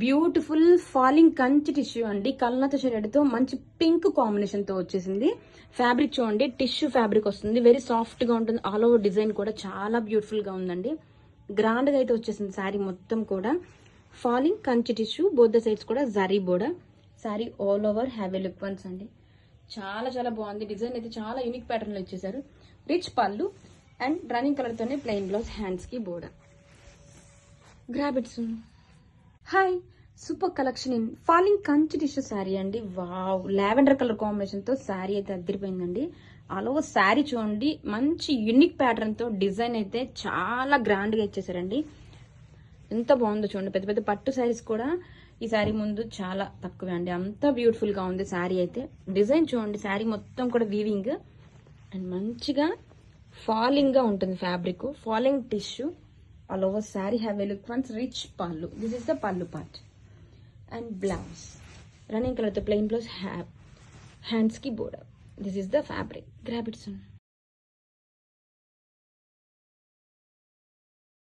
Beautiful falling Kanchi tissue అండి. కల్నత shade తో మంచి పింక్ కాంబినేషన్ తో వచ్చేసింది. ఫ్యాబ్రిక్ చూడండి, టిష్యూ ఫ్యాబ్రిక్ వస్తుంది. వెరీ సాఫ్ట్ గా ఉంటుంది. ఆల్ ఓవర్ డిజైన్ కూడా చాలా బ్యూటిఫుల్ గా ఉందండి. గ్రాండ్ గా అయితే వచ్చేసింది శారీ మొత్తం కూడా. Falling Kanchi tissue, both the sides కూడా zari border. Sari all over have a look once అండి. చాలా చాలా బాగుంది. డిజైన్ అయితే చాలా యూనిక్ ప్యాటర్న్ లో ఇచ్చేసారు. Rich pallu and running colour తోనే ప్లెయిన్ బ్లౌజ్, హ్యాండ్స్ కి border. Grab it soon. Hi, super collection in falling Kanchi tissue sari అండి. వావ్, లావెండర్ కలర్ కాంబినేషన్ తో శారీ అయితే అదిరిపోయిందండి. ఆల్ ఓవర్ శారీ చూడండి, మంచి యూనిక్ ప్యాటర్న్ తో డిజైన్ అయితే చాలా గ్రాండ్ గా ఇచ్చేసారండి. ఎంత బాగుందో చూడండి. పెద్ద పెద్ద పట్టు శారీస్ కూడా ఈ శారీ ముందు చాలా తక్కువే అండి. అంత బ్యూటిఫుల్ గా ఉంది శారీ అయితే. డిజైన్ చూడండి, శారీ మొత్తం కూడా వీవింగ్ అండ్ మంచిగా ఫాలింగ్ గా ఉంటుంది fabric. Falling tissue all over saree. Have a look once. Rich pallu. This is the pallu part and blouse. Running color the plain blouse, have hands ki border. This is the fabric. Grab it soon.